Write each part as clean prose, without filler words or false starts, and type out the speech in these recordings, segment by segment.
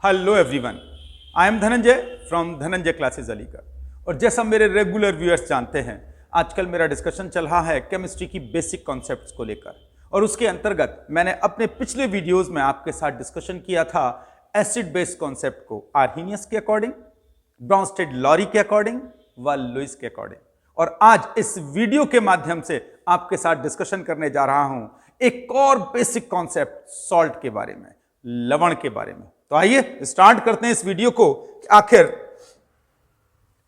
Hello everyone, I am Dhananjay from Dhananjay classes Aligarh. और जैसा मेरे रेगुलर व्यूअर्स जानते हैं, आजकल मेरा डिस्कशन चल रहा है केमिस्ट्री की बेसिक कॉन्सेप्ट्स को लेकर। और उसके अंतर्गत मैंने अपने पिछले वीडियोस में आपके साथ डिस्कशन किया था एसिड बेस कॉन्सेप्ट को आर्हीनियस के अकॉर्डिंग, ब्रॉन्स्टेड-लॉरी के अकॉर्डिंग व लुईस के अकॉर्डिंग। और आज इस वीडियो के माध्यम से आपके साथ डिस्कशन करने जा रहा हूं एक और बेसिक कॉन्सेप्ट सॉल्ट के बारे में, लवण के बारे में। तो आइए स्टार्ट करते हैं इस वीडियो को। आखिर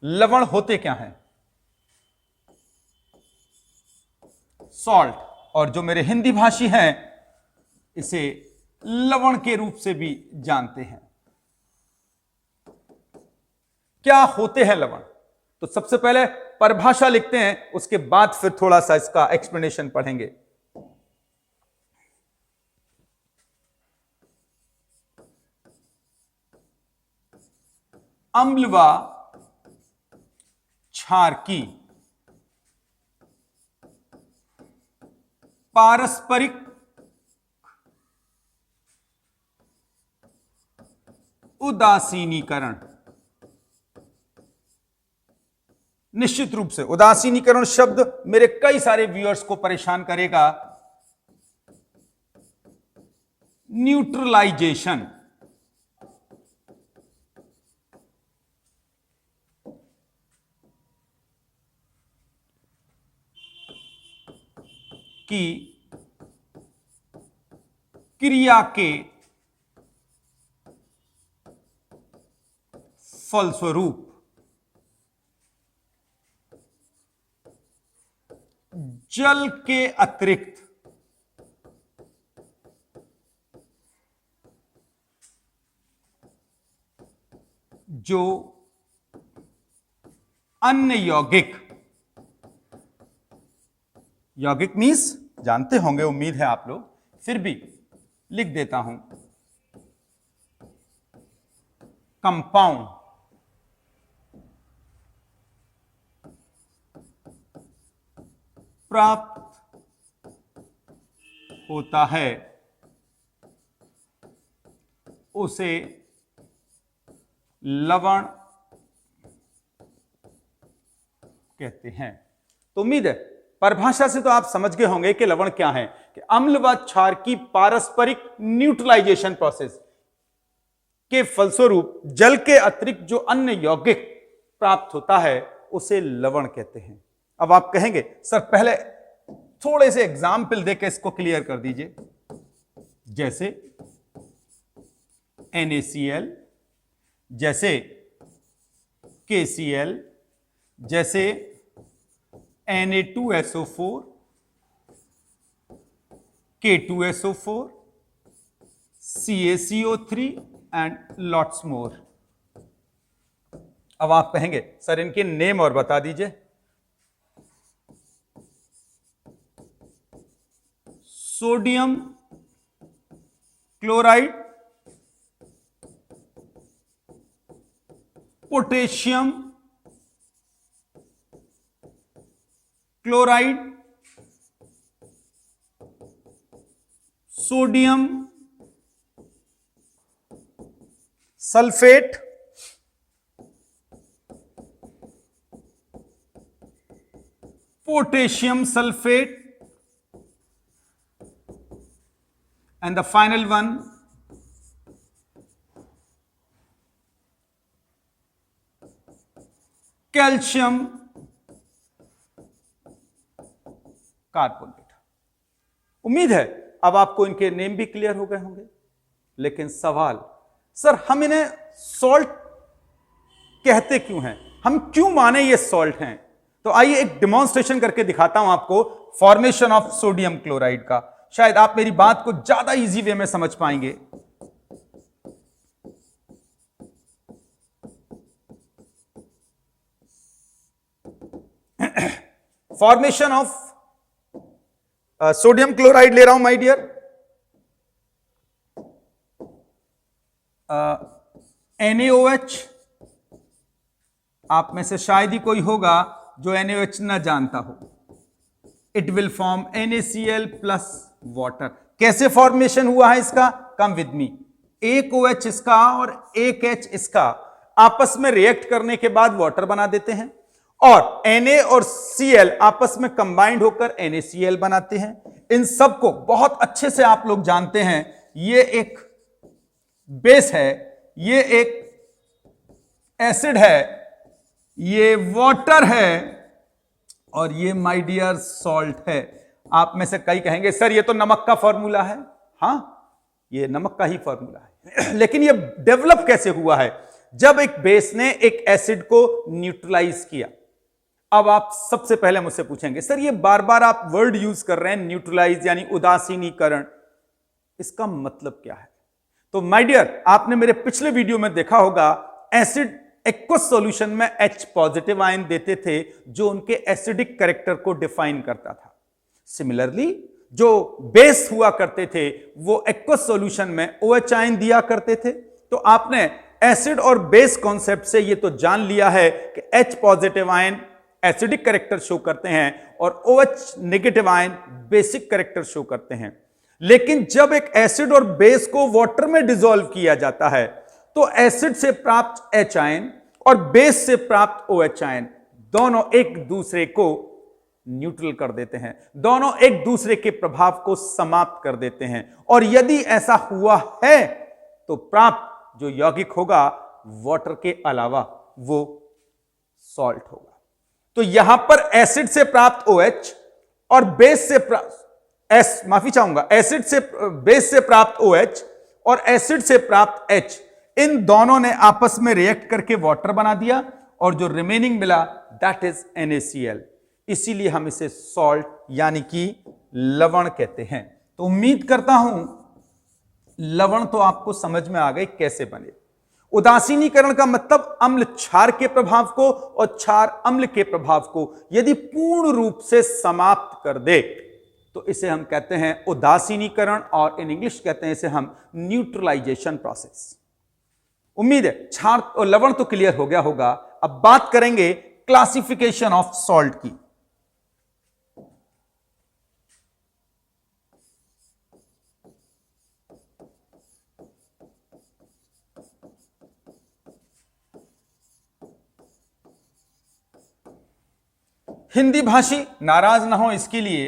लवण होते क्या हैं? सॉल्ट, और जो मेरे हिंदी भाषी हैं इसे लवण के रूप से भी जानते हैं। क्या होते हैं लवण? तो सबसे पहले परिभाषा लिखते हैं, उसके बाद फिर थोड़ा सा इसका एक्सप्लेनेशन पढ़ेंगे। अम्ल व क्षार की पारस्परिक उदासीनीकरण। निश्चित रूप से उदासीनीकरण शब्द मेरे कई सारे व्यूअर्स को परेशान करेगा। न्यूट्रलाइजेशन, की क्रिया के फलस्वरूप जल के अतिरिक्त जो अन्य यौगिक मींस जानते होंगे, उम्मीद है आप लोग, फिर भी लिख देता हूं। कंपाउंड प्राप्त होता है उसे लवण कहते हैं। तो उम्मीद है परिभाषा से तो आप समझ गए होंगे कि लवण क्या है, कि अम्ल व क्षार की पारस्परिक न्यूट्रलाइजेशन प्रोसेस के फलस्वरूप जल के अतिरिक्त जो अन्य यौगिक प्राप्त होता है उसे लवण कहते हैं। अब आप कहेंगे सर पहले थोड़े से एग्जाम्पल देकर इसको क्लियर कर दीजिए, जैसे NaCl, जैसे KCl, जैसे Na2SO4, K2SO4, CaCO3 and lots मोर। अब आप कहेंगे सर इनके नेम और बता दीजिए। Sodium chloride, potassium chloride, sodium sulphate, potassium sulphate, and the final one calcium carbonate. उम्मीद है अब आपको इनके नेम भी क्लियर हो गए होंगे। लेकिन सवाल, सर हम इन्हें सॉल्ट कहते क्यों हैं, हम क्यों माने ये सॉल्ट हैं? तो आइए एक डेमोन्स्ट्रेशन करके दिखाता हूं आपको फॉर्मेशन ऑफ सोडियम क्लोराइड का। शायद आप मेरी बात को ज्यादा इजी वे में समझ पाएंगे। फॉर्मेशन ऑफ सोडियम क्लोराइड ले रहा हूं माय डियर। NaOH, आप में से शायद ही कोई होगा जो NaOH ना जानता हो। It will form NaCl plus water. कैसे फॉर्मेशन हुआ है इसका? Come with me. एक OH इसका और एक H इसका आपस में रिएक्ट करने के बाद वाटर बना देते हैं, और Na और Cl आपस में कंबाइंड होकर NaCl बनाते हैं। इन सब को बहुत अच्छे से आप लोग जानते हैं, ये एक बेस है, ये एक एसिड है, ये वाटर है, और ये माय डियर सॉल्ट है। आप में से कई कहेंगे सर ये तो नमक का फॉर्मूला है। हां, ये नमक का ही फॉर्मूला है लेकिन ये डेवलप कैसे हुआ है? जब एक बेस ने एक एसिड को न्यूट्रलाइज किया। अब आप सबसे पहले मुझसे पूछेंगे सर ये बार बार आप वर्ड यूज कर रहे हैं न्यूट्रलाइज यानी उदासीनीकरण, इसका मतलब क्या है? तो माय डियर, आपने मेरे पिछले वीडियो में देखा होगा एसिड एक्वस सॉल्यूशन में H पॉजिटिव आयन देते थे जो उनके एसिडिक कैरेक्टर को डिफाइन करता था। सिमिलरली जो बेस हुआ करते थे वो एक्वस सॉल्यूशन में OH आयन दिया करते थे। तो आपने एसिड और बेस कॉन्सेप्ट से ये तो जान लिया है कि H positive ion acidic character show करते हैं और OH negative ion basic character show करते हैं। लेकिन जब एक एसिड और बेस को वाटर में डिसॉल्व किया जाता है तो एसिड से प्राप्त H आयन और बेस से प्राप्त OH आयन दोनों एक दूसरे को न्यूट्रल कर देते हैं, दोनों एक दूसरे के प्रभाव को समाप्त कर देते हैं। और यदि ऐसा हुआ है तो प्राप्त जो यौगिक होगा वाटर के अलावा वो सॉल्ट होगा। तो यहां पर एसिड से प्राप्त OH और बेस से माफी चाहूंगा, एसिड से बेस से प्राप्त OH और एसिड से प्राप्त H, इन दोनों ने आपस में रिएक्ट करके वाटर बना दिया और जो रिमेनिंग मिला दैट इज NaCl। इसीलिए हम इसे सॉल्ट यानी कि लवण कहते हैं। तो उम्मीद करता हूं लवण तो आपको समझ में आ गई कैसे बने। उदासीनीकरण का मतलब अम्ल क्षार के प्रभाव को और क्षार अम्ल के प्रभाव को यदि पूर्ण रूप से समाप्त कर दे तो इसे हम कहते हैं उदासीनीकरण, और इन इंग्लिश कहते हैं इसे हम न्यूट्रलाइजेशन प्रोसेस। उम्मीद है क्षार और लवण तो क्लियर हो गया होगा। अब बात करेंगे क्लासिफिकेशन ऑफ सॉल्ट की। हिंदी भाषी नाराज ना हो इसके लिए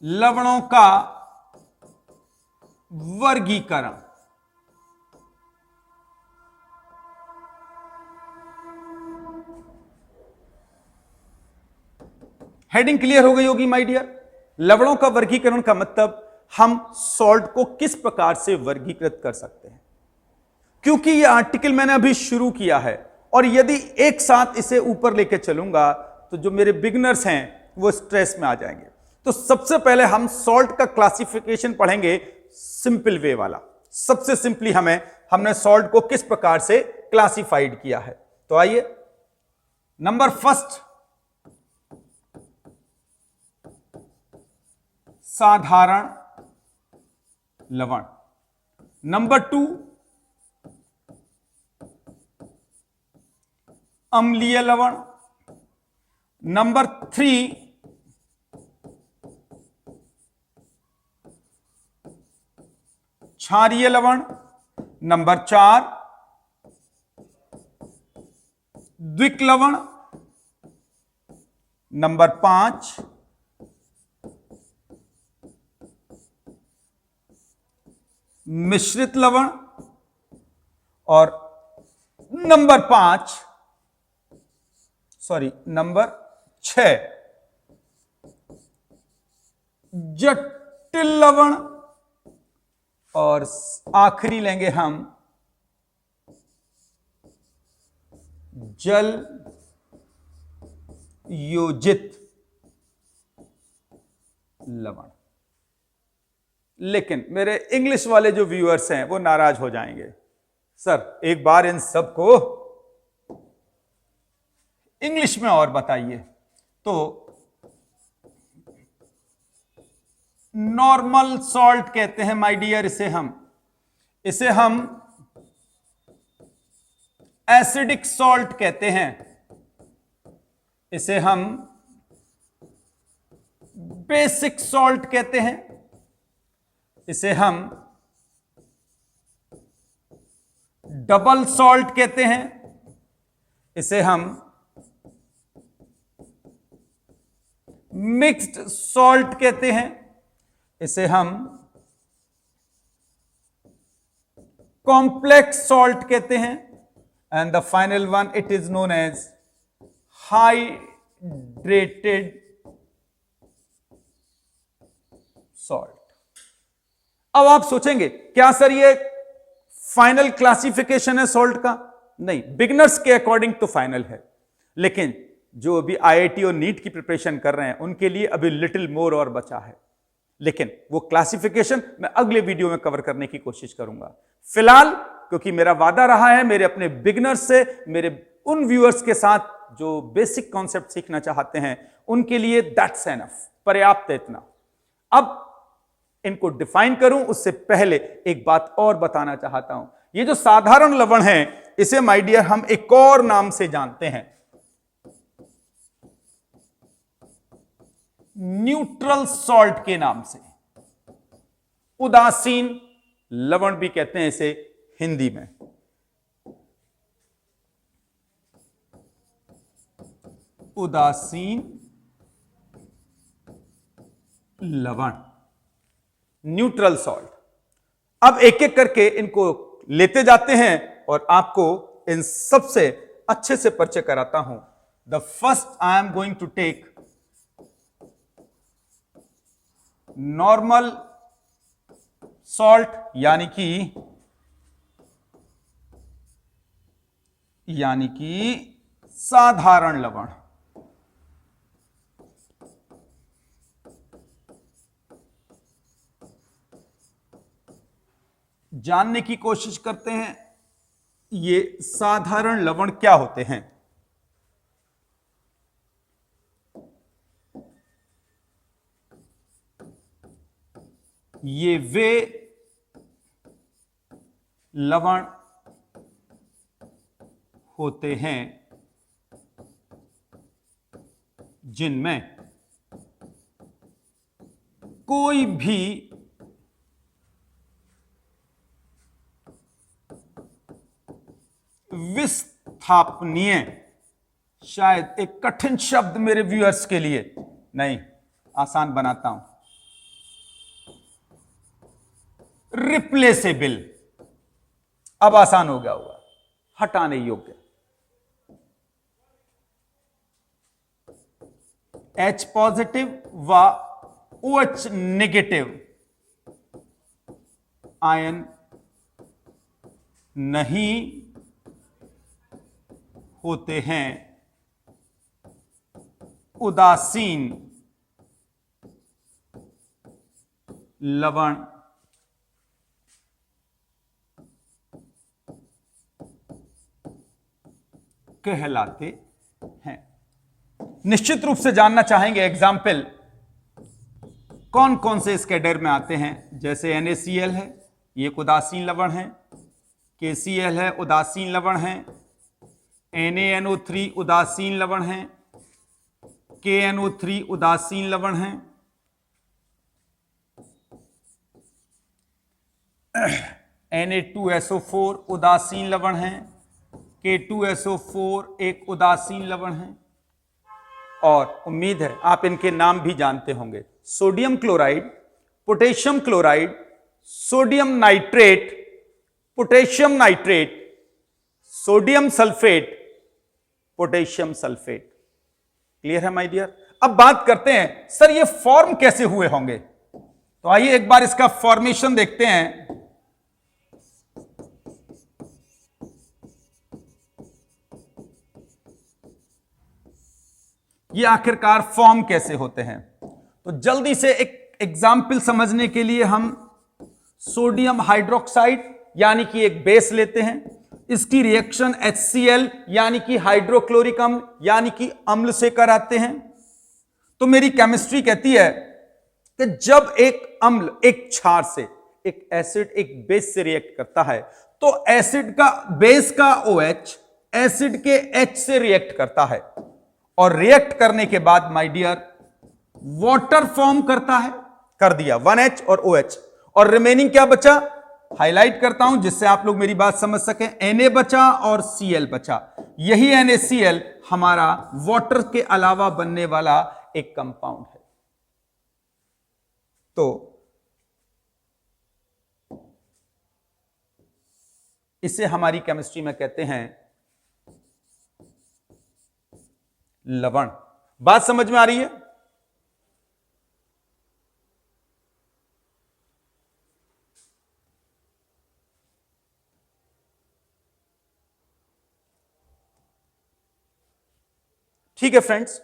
लवणों का वर्गीकरण। हेडिंग क्लियर हो गई होगी माय डियर। लवणों का वर्गीकरण का मतलब हम सॉल्ट को किस प्रकार से वर्गीकृत कर सकते हैं। क्योंकि यह आर्टिकल मैंने अभी शुरू किया है और यदि एक साथ इसे ऊपर लेके चलूंगा तो जो मेरे बिगनर्स हैं वो स्ट्रेस में आ जाएंगे। तो सबसे पहले हम सॉल्ट का क्लासिफिकेशन पढ़ेंगे सिंपल वे वाला। सबसे सिंपली हमने सॉल्ट को किस प्रकार से क्लासिफाइड किया है। तो आइए, नंबर फर्स्ट साधारण लवण, नंबर 2 अम्लीय लवण, नंबर 3 क्षारीय लवण, नंबर 4 द्विक लवण, नंबर 5 मिश्रित लवण, और नंबर 6 जटिल लवण, और आखिरी लेंगे हम जल योजित लवण। लेकिन मेरे इंग्लिश वाले जो व्यूअर्स हैं वो नाराज हो जाएंगे, सर एक बार इन सबको इंग्लिश में और बताइए। तो नॉर्मल सॉल्ट कहते हैं माय डियर, इसे हम एसिडिक सॉल्ट कहते हैं, इसे हम बेसिक सॉल्ट कहते हैं, इसे हम डबल सॉल्ट कहते हैं, इसे हम मिक्स्ड सॉल्ट कहते हैं, इसे हम कॉम्प्लेक्स सॉल्ट कहते हैं, and the final one it is known as hydrated salt. अब आप सोचेंगे क्या सर ये फाइनल क्लासिफिकेशन है सॉल्ट का? नहीं, बिगनर्स के अकॉर्डिंग तो फाइनल है, लेकिन जो अभी आईआईटी और नीट की प्रिपरेशन कर रहे हैं उनके लिए अभी लिटिल मोर और बचा है, लेकिन वो क्लासिफिकेशन मैं अगले वीडियो में कवर करने की कोशिश करूंगा। फिलहाल क्योंकि मेरा वादा रहा है मेरे अपने बिगनर्स से, मेरे उन व्यूअर्स के साथ जो बेसिक कॉन्सेप्ट सीखना चाहते हैं, उनके लिए दैट्स एनफ, पर्याप्त है इतना। अब इनको डिफाइन करूं उससे पहले एक बात और बताना चाहता हूं। ये जो साधारण लवण है इसे माय डियर हम एक और नाम से जानते हैं, न्यूट्रल सॉल्ट के नाम से, उदासीन लवण भी कहते हैं इसे हिंदी में। उदासीन लवण, न्यूट्रल सॉल्ट। अब एक एक करके इनको लेते जाते हैं और आपको इन सबसे अच्छे से परिचय कराता हूं। The first I am going to take normal salt, यानी कि साधारण लवण। जानने की कोशिश करते हैं ये साधारण लवण क्या होते हैं। ये वे लवण होते हैं जिनमें कोई भी विस्थापनीय, शायद एक कठिन शब्द मेरे व्यूअर्स के लिए, नहीं आसान बनाता हूं, रिप्लेसेबल। अब आसान हो गया होगा, हटाने योग्य। H पॉजिटिव व OH नेगेटिव आयन नहीं होते हैं उदासीन लवण कहलाते हैं। निश्चित रूप से जानना चाहेंगे एग्जाम्पल कौन कौन से इस कैडर में आते हैं। जैसे NaCl है, ये एक उदासीन लवण है। KCl है, उदासीन लवण है। NaNO3 उदासीन लवण है। KNO3 उदासीन लवण है। Na2SO4 उदासीन लवण है। K2SO4 एक उदासीन लवण है। और उम्मीद है आप इनके नाम भी जानते होंगे। Sodium chloride, potassium chloride, sodium nitrate, potassium nitrate, sodium sulphate, potassium sulphate. Clear है माय डियर? अब बात करते हैं सर ये फॉर्म कैसे हुए होंगे। तो आइए एक बार इसका फॉर्मेशन देखते हैं। ये आखिरकार फॉर्म कैसे होते हैं, तो जल्दी से एक एग्जाम्पल समझने के लिए हम सोडियम हाइड्रोक्साइड यानी कि एक बेस लेते हैं। इसकी रिएक्शन HCl यानी कि हाइड्रोक्लोरिक अम्ल यानी कि अम्ल से कराते हैं। तो मेरी केमिस्ट्री कहती है कि जब एक अम्ल एक क्षार से, एक एसिड एक बेस से रिएक्ट करता है तो एसिड का, बेस का OH एसिड के H से रिएक्ट करता है और रिएक्ट करने के बाद माय डियर वाटर फॉर्म करता है, कर दिया 1H और OH, और रिमेनिंग क्या बचा, हाईलाइट करता हूं जिससे आप लोग मेरी बात समझ सकें। Na बचा और Cl बचा। यही NaCl हमारा वाटर के अलावा बनने वाला एक कंपाउंड है। तो इसे हमारी केमिस्ट्री में कहते हैं लवण। बात समझ में आ रही है? ठीक है फ्रेंड्स,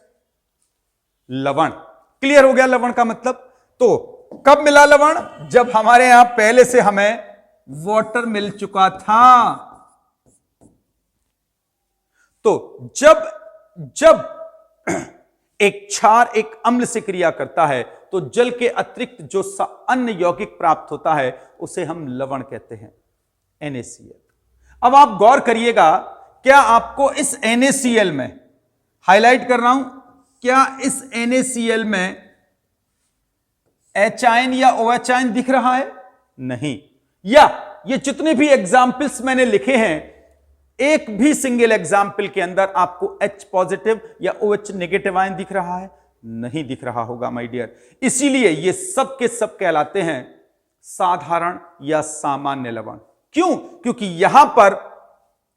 लवण क्लियर हो गया। लवण का मतलब तो कब मिला लवण, जब हमारे यहां पहले से हमें वाटर मिल चुका था। तो जब जब एक क्षार एक अम्ल से क्रिया करता है तो जल के अतिरिक्त जो अन्य यौगिक प्राप्त होता है उसे हम लवण कहते हैं, NaCl। अब आप गौर करिएगा, क्या आपको इस NaCl में, हाईलाइट कर रहा हूं, क्या इस NaCl में H आयन या OH आयन दिख रहा है? नहीं। या ये जितने भी एग्जाम्पल्स मैंने लिखे हैं, एक भी सिंगल एग्जाम्पल के अंदर आपको H पॉजिटिव या OH नेगेटिव आयन दिख रहा है? नहीं दिख रहा होगा माय डियर। इसीलिए ये सब के सब कहलाते हैं साधारण या सामान्य लवण। क्यों? क्योंकि यहां पर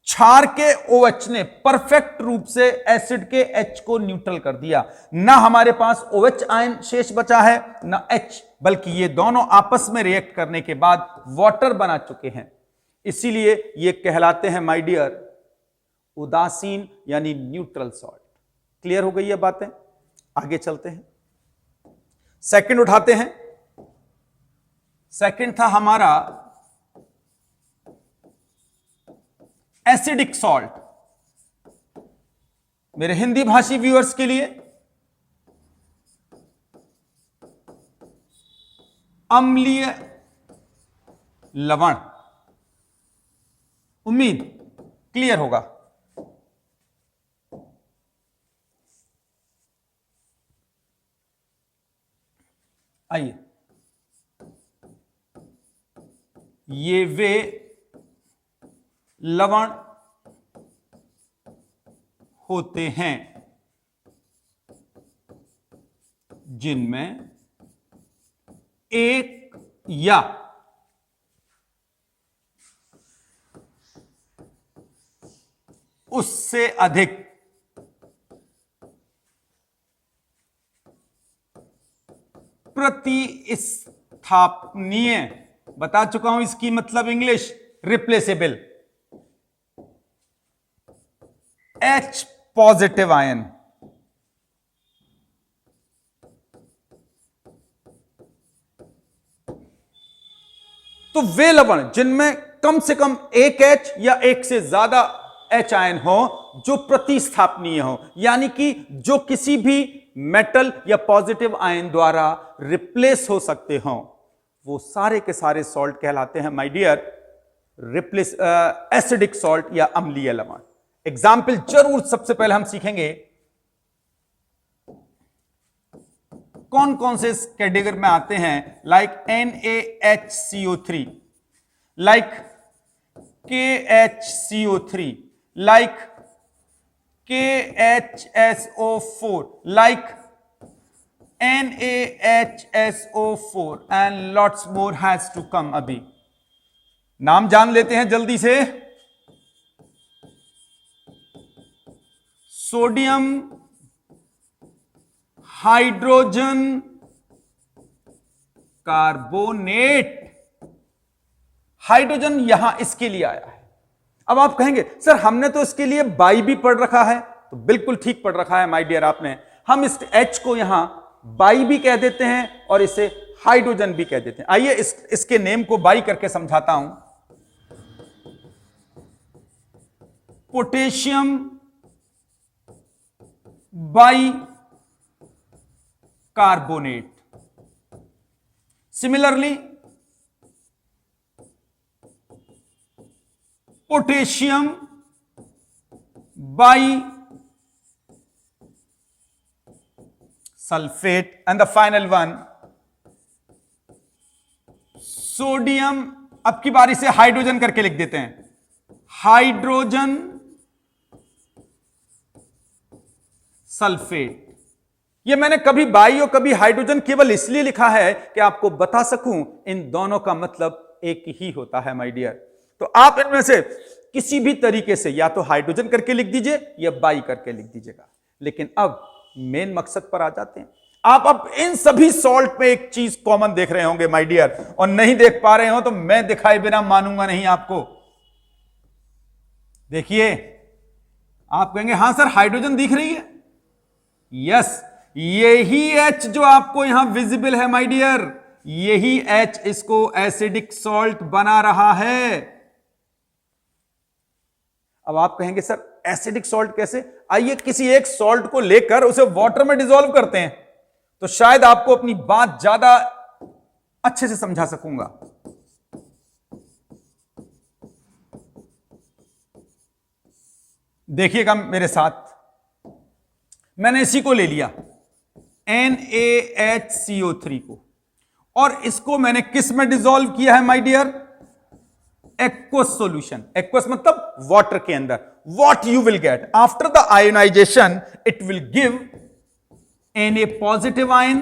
क्षार के OH ने परफेक्ट रूप से एसिड के H को न्यूट्रल कर दिया। ना हमारे पास OH आयन शेष बचा है ना H, बल्कि ये दोनों आपस में रिएक्ट करने के बाद वाटर बना चुके हैं। इसीलिए ये कहलाते हैं माय डियर उदासीन यानी न्यूट्रल सॉल्ट। क्लियर हो गई ये बातें? आगे चलते हैं, सेकंड उठाते हैं। सेकंड था हमारा एसिडिक सॉल्ट। मेरे हिंदी भाषी व्यूअर्स के लिए अम्लीय लवण। उम्मीद क्लियर होगा। आइए, ये वे लवण होते हैं जिनमें एक या उससे अधिक प्रतिस्थापनीय, बता चुका हूं इसकी मतलब English, replaceable H positive ion तो वे लवण जिनमें कम से कम एक H या एक से ज्यादा H आयन हो जो प्रतिस्थापनीय हो, यानी कि जो किसी भी मेटल या पॉजिटिव आयन द्वारा रिप्लेस हो सकते हो, वो सारे के सारे सॉल्ट कहलाते हैं माय डियर एसिडिक सॉल्ट या अम्लीय लवण। एग्जाम्पल जरूर सबसे पहले हम सीखेंगे कौन कौन से इस कैटेगरी में आते हैं, like NaHCO3, like KHCO3, like KHSO4, like NaHSO4 and lots more has to come. अभी नाम जान लेते हैं जल्दी से। Sodium hydrogen carbonate. हाइड्रोजन यहां इसके लिए आया है। अब आप कहेंगे सर हमने तो इसके लिए बाई भी पढ़ रखा है, तो बिल्कुल ठीक पढ़ रखा है माय डियर आपने। हम इस H को यहां बाई भी कह देते हैं और इसे हाइड्रोजन भी कह देते हैं। आइए इसके नेम को बाई करके समझाता हूं। Potassium by carbonate. Similarly potassium by sulphate and the final one sodium, अब की बारी से हाइड्रोजन करके लिख देते हैं, हाइड्रोजन सल्फेट। ये मैंने कभी बाई और कभी हाइड्रोजन केवल इसलिए लिखा है कि आपको बता सकूं इन दोनों का मतलब एक ही होता है माय डियर। तो आप इनमें से किसी भी तरीके से या तो हाइड्रोजन करके लिख दीजिए या बाई करके लिख दीजिएगा। लेकिन अब मेन मकसद पर आ जाते हैं। आप अब इन सभी सॉल्ट पे एक चीज कॉमन देख रहे होंगे माय डियर, और नहीं देख पा रहे हो तो मैं दिखाए बिना मानूंगा नहीं आपको। देखिए, आप कहेंगे हां सर हाइड्रोजन दिख रही है, यस, यही H जो आपको यहां विजिबल है माय डियर, यही H इसको एसिडिक सॉल्ट बना रहा है। अब आप कहेंगे सर एसिडिक सॉल्ट कैसे? आइए किसी एक सॉल्ट को लेकर उसे वाटर में डिसॉल्व करते हैं, तो शायद आपको अपनी बात ज्यादा अच्छे से समझा सकूंगा। देखिएगा मेरे साथ, मैंने इसी को ले लिया NaHCO3 को, और इसको मैंने किस में डिसॉल्व किया है my dear? Aqueous solution. Aqueous मतलब वाटर के अंदर। What you will get after the ionisation, it will give Na positive ion,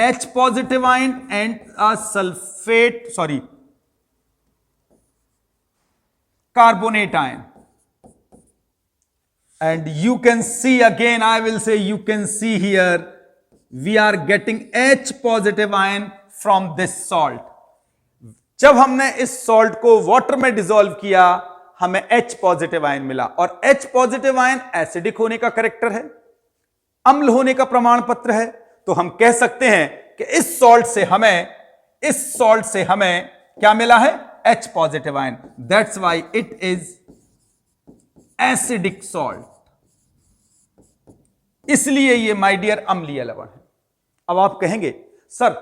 H positive ion and a sulphate, sorry, carbonate ion. And you can see again, I will say, you can see here, we are getting H positive ion from this salt. जब हमने इस salt को water में dissolve किया, हमें H positive ion मिला, और H positive ion acidic होने का कैरेक्टर है, अम्ल होने का प्रमाण पत्र है। तो हम कह सकते हैं कि इस सॉल्ट से हमें क्या मिला है? H positive ion. That's why it is acidic salt, इसलिए ये माय डियर अम्लीय लवण है। अब आप कहेंगे सर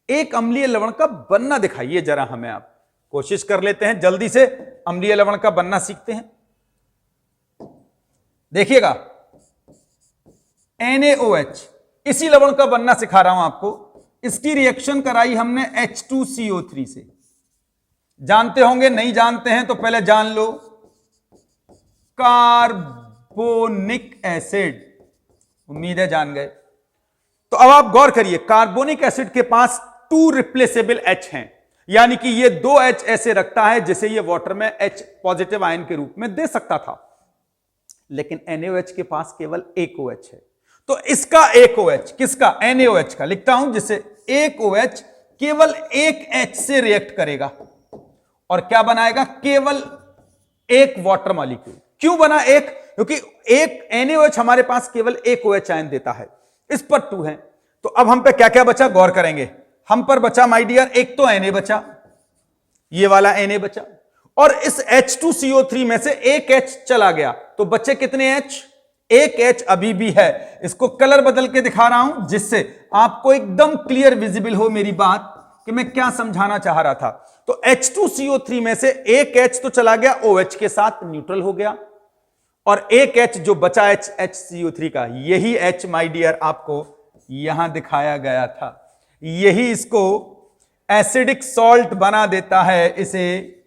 एक अम्लीय लवण का बनना दिखाइए जरा हमें। आप कोशिश कर लेते हैं, जल्दी से अम्लीय लवण का बनना सीखते हैं। देखिएगा NaOH, इसी लवण का बनना सिखा रहा हूं आपको। इसकी रिएक्शन कराई हमने H2CO3 से। जानते होंगे, नहीं जानते हैं तो पहले जान लो, कार्बोनिक एसिड। उम्मीद है जान गए। तो अब आप गौर करिए, कार्बोनिक एसिड के पास 2 रिप्लेसेबल H हैं, यानी कि ये 2 H ऐसे रखता है जिसे ये वाटर में H पॉजिटिव आयन के रूप में दे सकता था, लेकिन NaOH के पास केवल एक OH है। तो इसका एक OH, किसका? NaOH का लिखता हूं, जिसे एक OH केवल एक H से रिएक्ट करेगा और क्या बनाएगा? केवल एक वाटर मॉलिक्यूल। क्यों बना एक? क्योंकि एक NaOH हमारे पास केवल एक OH आयन देता है, इस पर 2 है। तो अब हम पे क्या क्या बचा? गौर करेंगे। हम पर बचा माय डियर, एक तो Na बचा, ये वाला Na बचा, और इस H2CO3 में से एक H चला गया, तो बचे कितने H? एक H अभी भी है। इसको कलर बदल के दिखा रहा हूं जिससे आपको एकदम क्लियर विजिबल हो मेरी बात कि मैं क्या समझाना चाह रहा था। तो H2CO3 में से एक H तो चला गया, OH के साथ न्यूट्रल हो गया, और एक H जो बचा HCO3 का, यही H माय डियर आपको यहां दिखाया गया था। यही इसको एसिडिक सॉल्ट बना देता है, इसे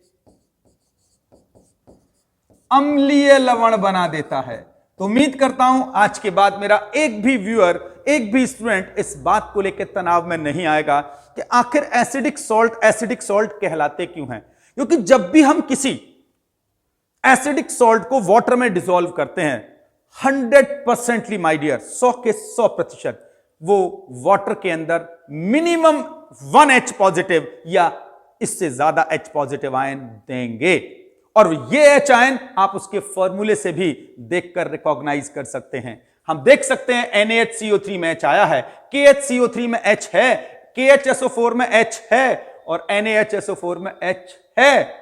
अम्लीय लवण बना देता है। तो उम्मीद करता हूं आज के बाद मेरा एक भी व्यूअर, एक भी स्टूडेंट इस बात को लेकर तनाव में नहीं आएगा कि आखिर एसिडिक सॉल्ट कहलाते क्यों हैं। क्योंकि जब भी हम किसी एसिडिक सॉल्ट को वाटर में डिसॉल्व करते हैं, 100% माय डियर, 100 के 100% वो वाटर के अंदर मिनिमम 1 H पॉजिटिव या इससे ज्यादा H पॉजिटिव आयन देंगे। और ये H आयन आप उसके फॉर्मूले से भी देखकर रिकॉग्नाइज कर सकते हैं। हम देख सकते हैं NaHCO3 में H आया है, KHCO3 में H है, KHSO4 में H है, और NaHSO4 में H है।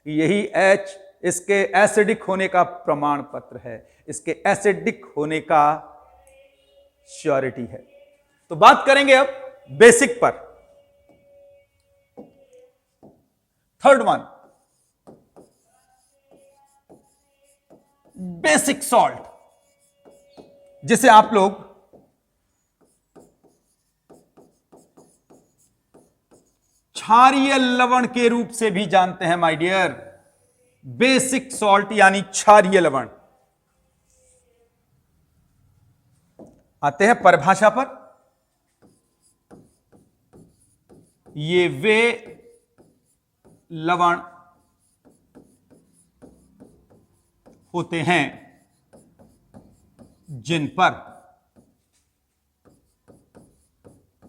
यही H इसके एसिडिक होने का प्रमाण पत्र है, इसके एसिडिक होने का श्योरिटी है। तो बात करेंगे अब बेसिक पर। थर्ड वन, बेसिक सॉल्ट, जिसे आप लोग क्षारीय लवण के रूप से भी जानते हैं माय डियर। बेसिक सॉल्ट यानी क्षारीय लवण। आते हैं परिभाषा पर। ये वे लवण होते हैं जिन पर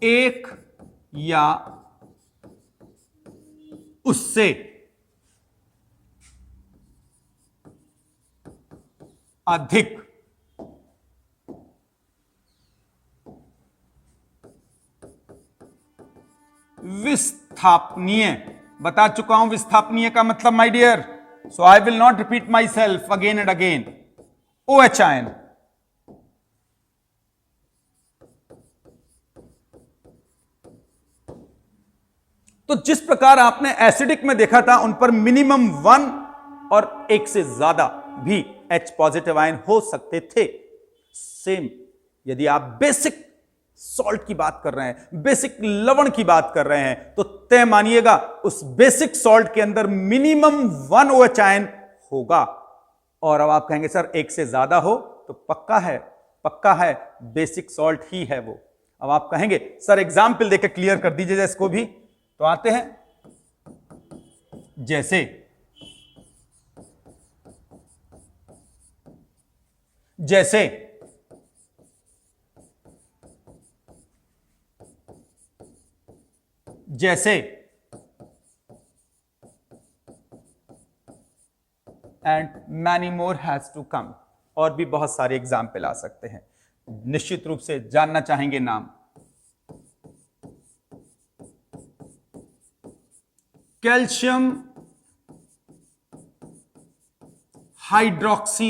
एक या उससे अधिक विस्थापनीय, बता चुका हूं विस्थापनीय का मतलब my dear, so I will not repeat myself again and again. OH ion तो जिस प्रकार आपने एसिडिक में देखा था उन पर मिनिमम 1 और 1 से ज्यादा भी H पॉजिटिव आयन हो सकते थे। सेम यदि आप बेसिक सॉल्ट की बात कर रहे हैं, बेसिक लवण की बात कर रहे हैं, तो तय मानिएगा उस बेसिक सॉल्ट के अंदर मिनिमम 1 OH आयन होगा। और अब आप कहेंगे सर 1 से ज्यादा हो तो पक्का है बेसिक सॉल्ट ही है वो। अब आप कहेंगे सर एग्जाम्पल देकर क्लियर कर दीजिए इसको भी। तो आते हैं, जैसे and many more has to come. और भी बहुत सारे एग्जाम्पल आ सकते हैं, निश्चित रूप से जानना चाहेंगे नाम। Calcium hydroxy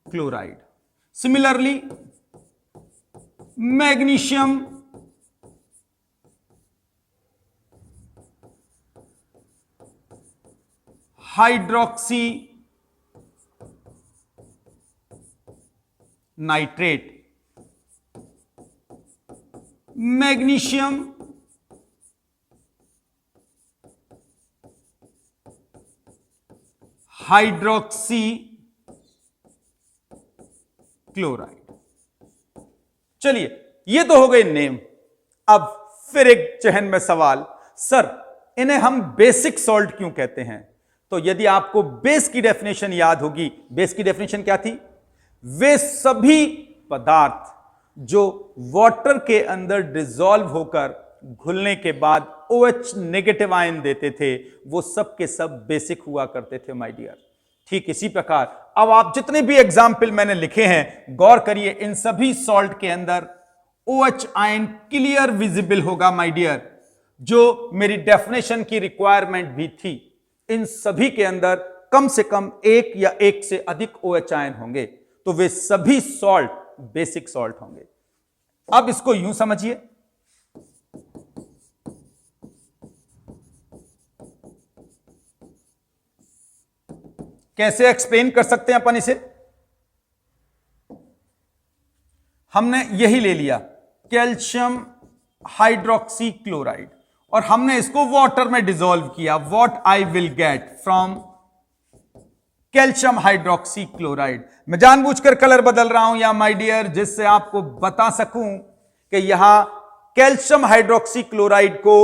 chloride, similarly magnesium hydroxy nitrate, magnesium hydroxy chloride. चलिए ये तो हो गए नेम। अब फिर एक चहन में सवाल, सर इन्हें हम बेसिक सॉल्ट क्यों कहते हैं? तो यदि आपको बेस की डेफिनेशन याद होगी, बेस की डेफिनेशन क्या थी? वे सभी पदार्थ जो वाटर के अंदर डिसॉल्व होकर घुलने के बाद OH नेगेटिव आयन देते थे, वो सब के सब बेसिक हुआ करते थे माय डियर। ठीक इसी प्रकार अब आप जितने भी एग्जाम्पल मैंने लिखे हैं गौर करिए, इन सभी सॉल्ट के अंदर OH आयन क्लियर विजिबल होगा माय डियर, जो मेरी डेफिनेशन की रिक्वायरमेंट भी थी। इन सभी के अंदर कम से कम एक या एक से अधिक OH आयन होंगे, तो वे सभी सॉल्ट बेसिक सॉल्ट होंगे। अब इसको यूं समझिए, कैसे एक्सप्लेन कर सकते हैं अपन इसे? हमने यही ले लिया कैल्शियम हाइड्रोक्सी क्लोराइड और हमने इसको वाटर में डिसॉल्व किया। What I will get from calcium hydroxy chloride. मैं जानबूझकर कलर बदल रहा हूं या माय डियर, जिससे आपको बता सकूं कि यहां कैल्शियम हाइड्रोक्सी क्लोराइड को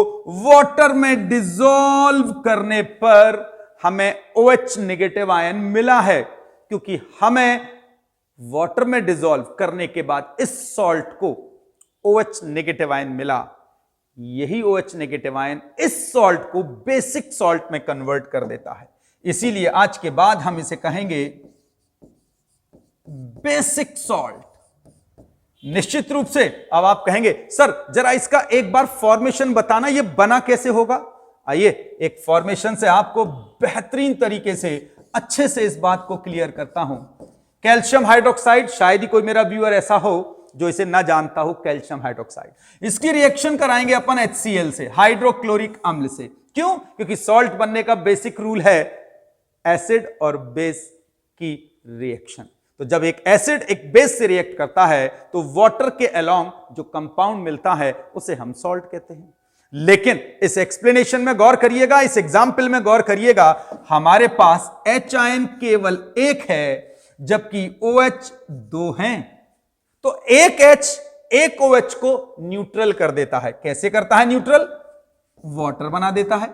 वाटर में डिसॉल्व करने पर हमें OH नेगेटिव आयन मिला है, क्योंकि हमें वाटर में डिसॉल्व करने के बाद इस सॉल्ट को OH नेगेटिव आयन मिला। यही OH नेगेटिव आयन इस सॉल्ट को बेसिक सॉल्ट में कन्वर्ट कर देता है। इसीलिए आज के बाद हम इसे कहेंगे बेसिक सॉल्ट। निश्चित रूप से अब आप कहेंगे सर जरा इसका एक बार फॉर्मेशन बताना, यह बना कैसे होगा? आइए एक फॉर्मेशन से आपको बेहतरीन तरीके से अच्छे से इस बात को क्लियर करता हूं। कैल्शियम हाइड्रोक्साइड, शायद ही कोई मेरा व्यूअर ऐसा हो जो इसे ना जानता हो। कैल्शियम हाइड्रोक्साइड, इसकी रिएक्शन कराएंगे अपन HCl से, हाइड्रोक्लोरिक अम्ल से। क्यों? क्योंकि सॉल्ट बनने का बेसिक रूल है एसिड और बेस की रिएक्शन। तो जब एक एसिड एक बेस से रिएक्ट करता है तो वाटर के अलोंग जो कंपाउंड मिलता है उसे हम सॉल्ट कहते हैं। लेकिन इस एक्सप्लेनेशन में गौर करिएगा, इस एग्जाम्पल में गौर करिएगा, हमारे पास H आयन केवल एक है जबकि OH दो हैं। तो एक H एक OH को न्यूट्रल कर देता है। कैसे करता है न्यूट्रल? वाटर बना देता है।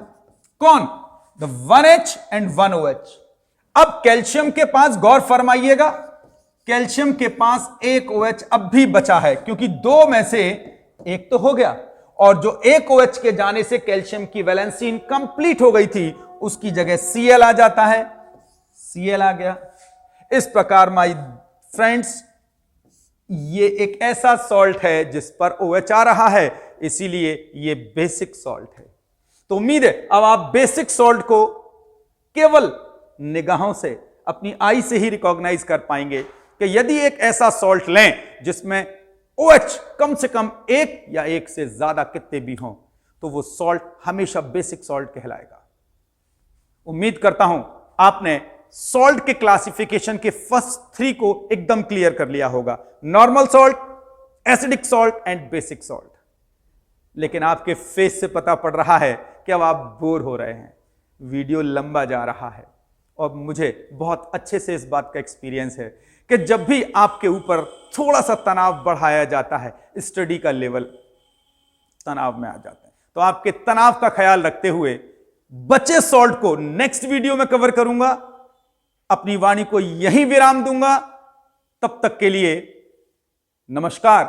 कौन? The 1H and 1OH। अब कैल्शियम के पास गौर फरमाइएगा, कैल्शियम के पास एक OH अब भी बचा है, क्योंकि दो में से एक तो हो गया और जो एक OH के जाने से कैल्शियम की वैलेंसी इनकंप्लीट हो गई थी उसकी जगह Cl आ जाता है। Cl आ गया। इस प्रकार माय फ्रेंड्स ये एक ऐसा सॉल्ट है जिस पर OH आ रहा है, इसीलिए ये बेसिक सॉल्ट है। तो उम्मीद है अब आप बेसिक सॉल्ट को केवल निगाहों से, अपनी आई से ही रिकॉग्नाइज कर पाएंगे कि यदि एक ऐसा सॉल्ट लें जिसमें OH कम से कम एक या एक से ज्यादा कितने भी हों तो वो सॉल्ट हमेशा बेसिक सॉल्ट कहलाएगा। उम्मीद करता हूं आपने सॉल्ट के क्लासिफिकेशन के फर्स्ट 3 को एकदम क्लियर कर लिया होगा, normal salt, acidic salt and basic salt. लेकिन आपके फेस से पता पड़ रहा है कि अब आप बोर हो रहे हैं, वीडियो लंबा जा रहा है और मुझे बहुत अच्छे से इस बात का एक्सपीरियंस है कि जब भी आपके ऊपर थोड़ा सा तनाव बढ़ाया जाता है, स्टडी का लेवल तनाव में आ जाता है। तो आपके तनाव का ख्याल रखते हुए बचे सॉल्ट को नेक्स्ट वीडियो में कवर करूंगा। अपनी वाणी को यहीं विराम दूंगा। तब तक के लिए नमस्कार।